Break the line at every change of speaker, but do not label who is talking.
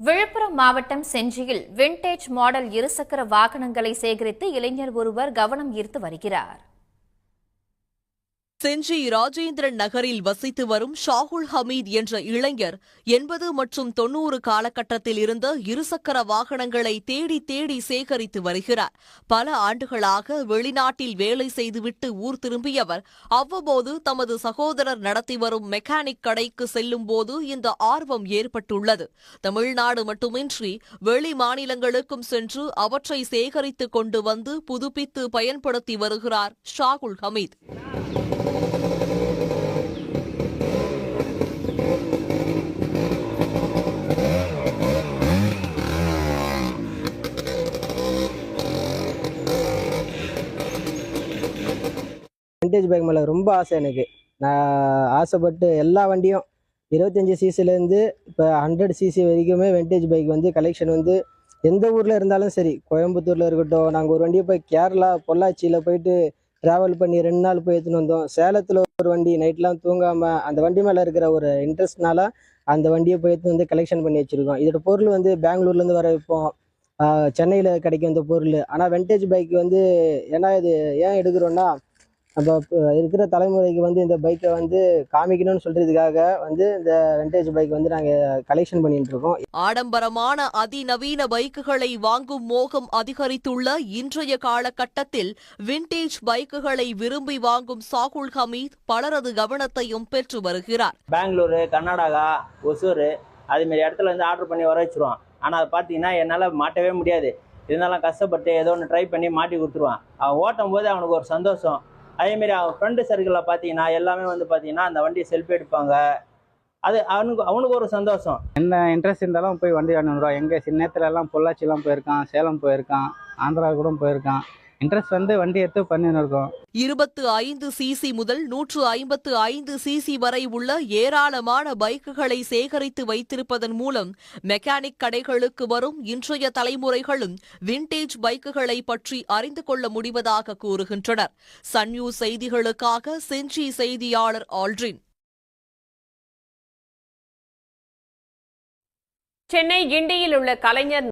விழுப்புரம் மாவட்டம் செஞ்சியில் vintage model இருசக்கர வாகனங்களை சேகரித்து இளைஞர் ஒருவர் கவனம் ஈர்த்து வருகிறார்.
செஞ்சி ராஜேந்திரன் நகரில் வசித்து வரும் ஷாகுல் ஹமீத் என்ற இளைஞர் 80 மற்றும் 90 காலகட்டத்தில் இருந்த இருசக்கர வாகனங்களை தேடி தேடி சேகரித்து வருகிறார். பல ஆண்டுகளாக வெளிநாட்டில் வேலை செய்துவிட்டு ஊர் திரும்பியவர் அவ்வப்போது தமது சகோதரர் நடத்தி வரும் மெக்கானிக் கடைக்கு செல்லும் போது இந்த ஆர்வம் ஏற்பட்டுள்ளது. தமிழ்நாடு மட்டுமின்றி வெளி மாநிலங்களுக்கும் சென்று அவற்றை சேகரித்துக் கொண்டு வந்து புதுப்பித்து பயன்படுத்தி வருகிறார் ஷாகுல் ஹமீத்.
விண்டேஜ் பைக் மேலே ரொம்ப ஆசை எனக்கு. நான் ஆசைப்பட்டு எல்லா வண்டியும் 25 சிசிலேருந்து இப்போ 100 சிசி வரைக்குமே விண்டேஜ் பைக் வந்து கலெக்ஷன் வந்து எந்த ஊரில் இருந்தாலும் சரி, கோயம்புத்தூரில் இருக்கட்டும், நாங்கள் ஒரு வண்டியை போய் கேரளா பொள்ளாச்சியில் போயிட்டு ட்ராவல் பண்ணி 2 நாள் போய் எடுத்துன்னு வந்தோம். சேலத்தில் ஒரு வண்டி நைட்லாம் தூங்காமல் அந்த வண்டி மேலே இருக்கிற ஒரு இன்ட்ரெஸ்ட்னால அந்த வண்டியை போய் எடுத்து வந்து கலெக்ஷன் பண்ணி வச்சுருக்கோம். இதோட பொருள் வந்து பெங்களூர்லேருந்து வர வைப்போம், சென்னையில் கிடைக்கும் இந்த பொருள். ஆனால் விண்டேஜ் பைக் வந்து ஏன்னா இது ஏன் எடுக்கிறோன்னா, நம்ம இருக்கிற தலைமுறைக்கு வந்து இந்த பைக்கை வந்து காமிக்கணும்னு சொல்றதுக்காக வந்து இந்த விண்டேஜ் பைக் வந்து நாங்கள் கலெக்ஷன் பண்ணிட்டு இருக்கோம்.
ஆடம்பரமான அதிநவீன பைக்குகளை வாங்கும் மோகம் அதிகரித்துள்ள இன்றைய காலகட்டத்தில் விண்டேஜ் பைக்குகளை விரும்பி வாங்கும் ஷாகுல் ஹமீத் பலரது கவனத்தையும் பெற்று வருகிறார்.
பெங்களூரு, கர்நாடகா, ஒசூர் அதுமாரி இடத்துல வந்து ஆர்டர் பண்ணி வர வச்சிருவான். ஆனால் அதை பார்த்தீங்கன்னா என்னால் மாட்டவே முடியாது. இருந்தாலும் கஷ்டப்பட்டு ஏதோ ஒன்று ட்ரை பண்ணி மாட்டி கொடுத்துருவான். அவன் ஓட்டும் போது அவனுக்கு ஒரு சந்தோஷம். அதேமாரி அவன் ஃப்ரெண்டு சர்க்கிளில் பார்த்தீங்கன்னா எல்லாமே வந்து பார்த்தீங்கன்னா அந்த வண்டியை செல்ஃபி எடுப்பாங்க. அது அவனுக்கு ஒரு சந்தோஷம்.
என்ன இன்ட்ரெஸ்ட் இருந்தாலும் போய் வண்டி வாங்கிடுவான். எங்கள் சின்ன நேரத்துலலாம் பொள்ளாச்சிலாம் போயிருக்கான், சேலம் போயிருக்கான், ஆந்திரா கூட போயிருக்கான். இன்ட்ரெஸ்ட் வந்து வண்டி எடுத்து பண்ணின்னு இருக்கோம்.
25 சிசி முதல் 155 சிசி வரை உள்ள ஏராளமான பைக்குகளை சேகரித்து வைத்திருப்பதன் மூலம் மெக்கானிக் கடைகளுக்கு வரும் இன்றைய தலைமுறைகளும் விண்டேஜ் பைக்குகளை பற்றி அறிந்து கொள்ள முடிவதாக கூறுகின்றனர். சன் நியூஸ் செய்திகளுக்காக செஞ்சி செய்தியாளர் ஆல்ட்ரின்.
சென்னை கிண்டியில் உள்ள கலைஞர்